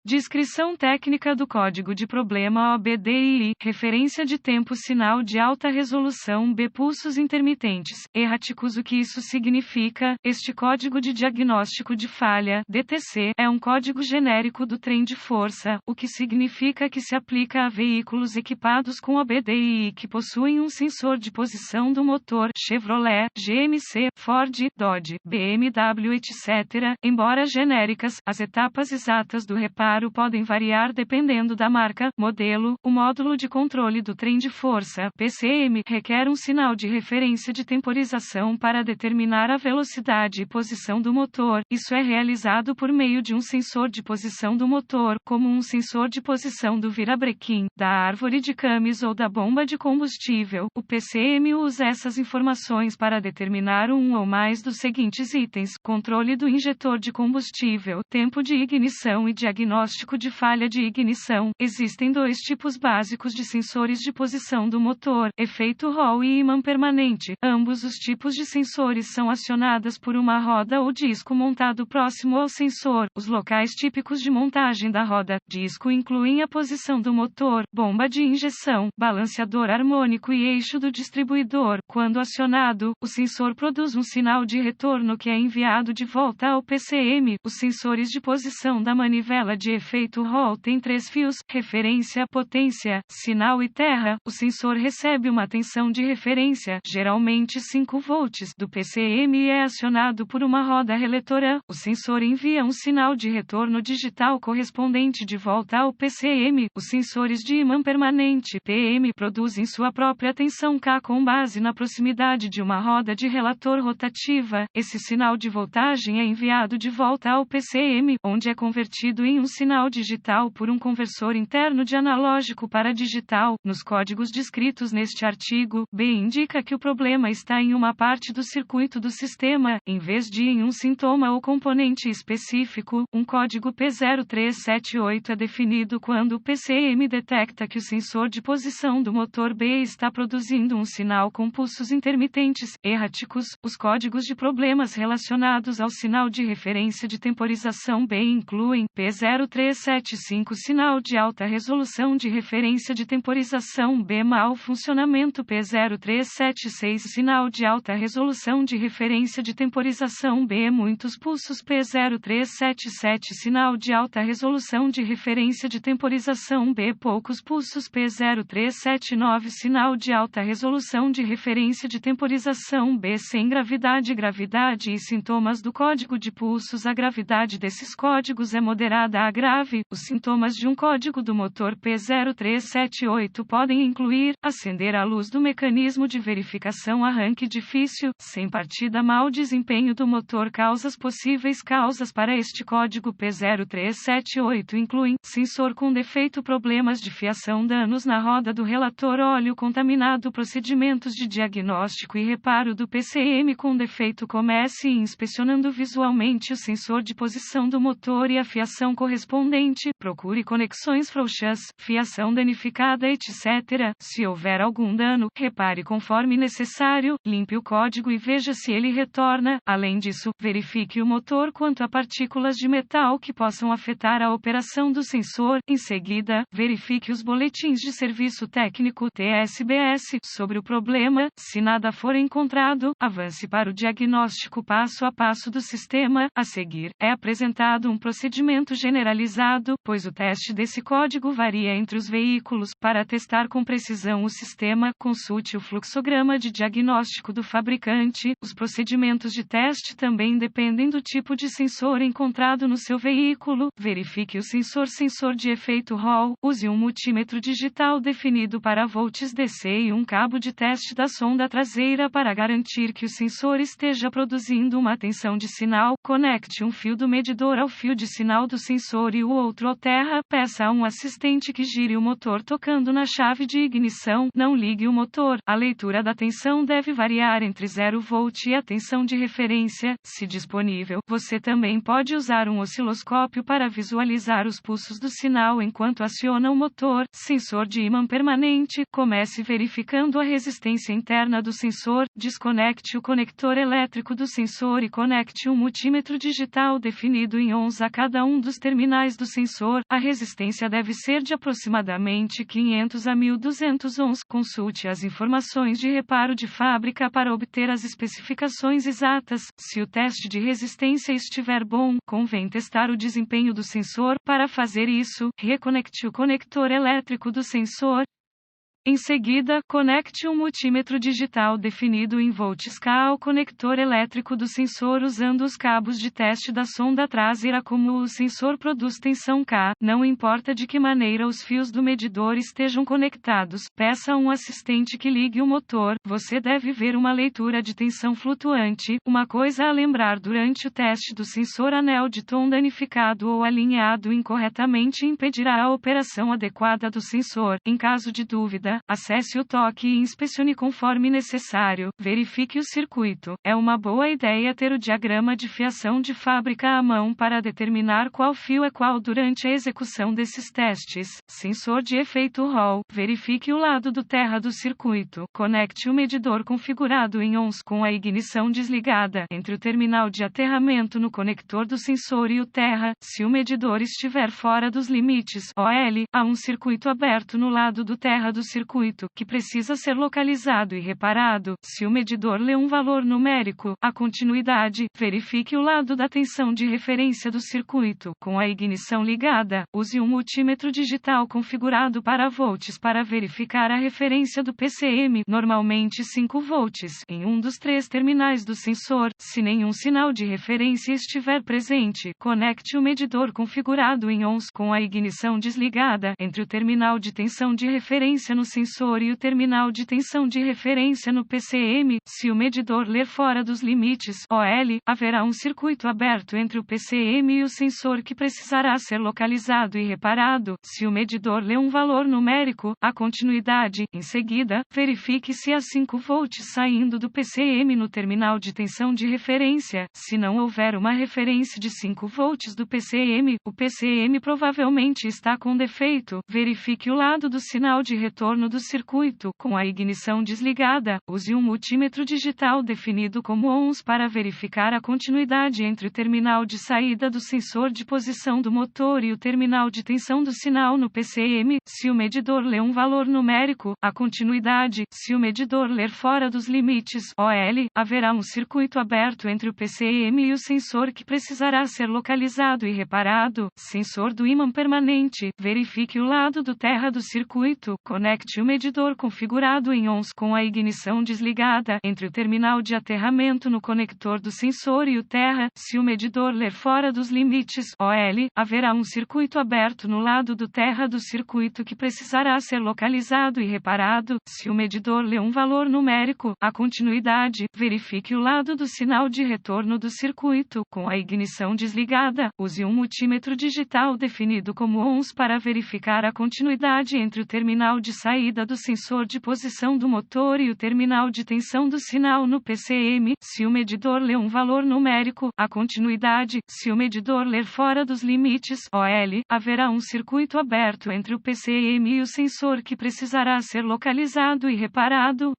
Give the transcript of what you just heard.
Descrição técnica do código de problema OBDII, referência de tempo sinal de alta resolução B pulsos intermitentes, erráticos. O que isso significa? Este código de diagnóstico de falha, DTC, é um código genérico do trem de força, o que significa que se aplica a veículos equipados com OBDII que possuem um sensor de posição do motor, Chevrolet, GMC, Ford, Dodge, BMW, etc. Embora genéricas, as etapas exatas do reparo podem variar dependendo da marca, modelo. O módulo de controle do trem de força, PCM, requer um sinal de referência de temporização para determinar a velocidade e posição do motor. Isso é realizado por meio de um sensor de posição do motor, como um sensor de posição do virabrequim, da árvore de camis ou da bomba de combustível. O PCM usa essas informações para determinar um ou mais dos seguintes itens: controle do injetor de combustível, tempo de ignição e diagnóstico de falha de ignição. Existem dois tipos básicos de sensores de posição do motor: efeito Hall e ímã permanente. Ambos os tipos de sensores são acionados por uma roda ou disco montado próximo ao sensor. Os locais típicos de montagem da roda disco incluem a posição do motor, bomba de injeção, balanceador harmônico e eixo do distribuidor. Quando acionado, o sensor produz um sinal de retorno que é enviado de volta ao PCM. Os sensores de posição da manivela de efeito Hall têm 3 fios: referência, potência, sinal e terra. O sensor recebe uma tensão de referência, geralmente 5 volts, do PCM e é acionado por uma roda reletora. O sensor envia um sinal de retorno digital correspondente de volta ao PCM. Os sensores de ímã permanente, PM, produzem sua própria tensão K com base na proximidade de uma roda de relator rotativa. Esse sinal de voltagem é enviado de volta ao PCM, onde é convertido em um sinal digital por um conversor interno de analógico para digital. Nos códigos descritos neste artigo, B indica que o problema está em uma parte do circuito do sistema, em vez de em um sintoma ou componente específico. Um código P0378 é definido quando o PCM detecta que o sensor de posição do motor B está produzindo um sinal com pulsos intermitentes, erráticos. Os códigos de problemas relacionados ao sinal de referência de temporização B incluem P0375 sinal de alta resolução de referência de temporização B mau funcionamento, P0376 sinal de alta resolução de referência de temporização B muitos pulsos, P0377 sinal de alta resolução de referência de temporização B poucos pulsos, P0379 sinal de alta resolução de referência de temporização B sem gravidade e sintomas do código de pulsos. A gravidade desses códigos é moderada a grave. Os sintomas de um código do motor P0378 podem incluir: acender a luz do mecanismo de verificação, arranque difícil, sem partida, mau desempenho do motor. Possíveis causas para este código P0378 incluem: sensor com defeito, problemas de fiação, danos na roda do relator, óleo contaminado. Procedimentos de diagnóstico e reparo do PCM com defeito: comece inspecionando visualmente o sensor de posição do motor e a fiação correspondente, procure conexões frouxas, fiação danificada, etc. Se houver algum dano, repare conforme necessário, limpe o código e veja se ele retorna. Além disso, verifique o motor quanto a partículas de metal que possam afetar a operação do sensor. Em seguida, verifique os boletins de serviço técnico (TSBS) sobre o problema. Se nada for encontrado, avance para o diagnóstico passo a passo do sistema. A seguir, é apresentado um procedimento generalizado, pois o teste desse código varia entre os veículos. Para testar com precisão o sistema, consulte o fluxograma de diagnóstico do fabricante. Os procedimentos de teste também dependem do tipo de sensor encontrado no seu veículo. Verifique o sensor de efeito Hall. Use um multímetro digital definido para volts DC e um cabo de teste da sonda traseira para garantir que o sensor esteja produzindo uma tensão de sinal. Conecte um fio do medidor ao fio de sinal do sensor e o outro ao terra. Peça a um assistente que gire o motor tocando na chave de ignição. Não ligue o motor. A leitura da tensão deve variar entre 0 volt e a tensão de referência. Se disponível, você também pode usar um osciloscópio para visualizar os pulsos do sinal enquanto aciona o motor. Sensor de ímã permanente. Comece verificando a resistência interna do sensor. Desconecte o conector elétrico do sensor e conecte um multímetro digital definido em ohms a cada um dos terminais terminais do sensor, a resistência deve ser de aproximadamente 500 a 1200 ohms. Consulte as informações de reparo de fábrica para obter as especificações exatas. Se o teste de resistência estiver bom, convém testar o desempenho do sensor. Para fazer isso, reconecte o conector elétrico do sensor. Em seguida, conecte um multímetro digital definido em volts K ao conector elétrico do sensor usando os cabos de teste da sonda traseira. Como o sensor produz tensão K, não importa de que maneira os fios do medidor estejam conectados, peça a um assistente que ligue o motor. Você deve ver uma leitura de tensão flutuante. Uma coisa a lembrar durante o teste do sensor: anel de tom danificado ou alinhado incorretamente impedirá a operação adequada do sensor. Em caso de dúvida, acesse o toque e inspecione conforme necessário. Verifique o circuito. É uma boa ideia ter o diagrama de fiação de fábrica à mão para determinar qual fio é qual durante a execução desses testes. Sensor de efeito Hall. Verifique o lado do terra do circuito. Conecte o medidor configurado em ohms com a ignição desligada entre o terminal de aterramento no conector do sensor e o terra. Se o medidor estiver fora dos limites OL, há um circuito aberto no lado do terra do circuito que precisa ser localizado e reparado. Se o medidor lê um valor numérico, a continuidade, verifique o lado da tensão de referência do circuito. Com a ignição ligada, use um multímetro digital configurado para volts para verificar a referência do PCM, normalmente 5 volts, em um dos 3 terminais do sensor. Se nenhum sinal de referência estiver presente, conecte o medidor configurado em ohms com a ignição desligada entre o terminal de tensão de referência no sensor e o terminal de tensão de referência no PCM. Se o medidor ler fora dos limites OL, haverá um circuito aberto entre o PCM e o sensor que precisará ser localizado e reparado. Se o medidor lê um valor numérico, a continuidade. Em seguida, verifique se há 5 volts saindo do PCM no terminal de tensão de referência. Se não houver uma referência de 5 volts do PCM, o PCM provavelmente está com defeito. Verifique o lado do sinal de retorno do circuito. Com a ignição desligada, use um multímetro digital definido como ohms para verificar a continuidade entre o terminal de saída do sensor de posição do motor e o terminal de tensão do sinal no PCM. Se o medidor lê um valor numérico, a continuidade. Se o medidor ler fora dos limites OL, haverá um circuito aberto entre o PCM e o sensor que precisará ser localizado e reparado. Sensor do ímã permanente. Verifique o lado do terra do circuito. Conecte o medidor configurado em ohms com a ignição desligada entre o terminal de aterramento no conector do sensor e o terra. Se o medidor ler fora dos limites OL, haverá um circuito aberto no lado do terra do circuito que precisará ser localizado e reparado. Se o medidor lê um valor numérico, a continuidade. Verifique o lado do sinal de retorno do circuito. Com a ignição desligada, use um multímetro digital definido como ohms para verificar a continuidade entre o terminal de saída do sensor de posição do motor e o terminal de tensão do sinal no PCM. Se o medidor lê um valor numérico, a continuidade. Se o medidor ler fora dos limites OL, haverá um circuito aberto entre o PCM e o sensor que precisará ser localizado e reparado.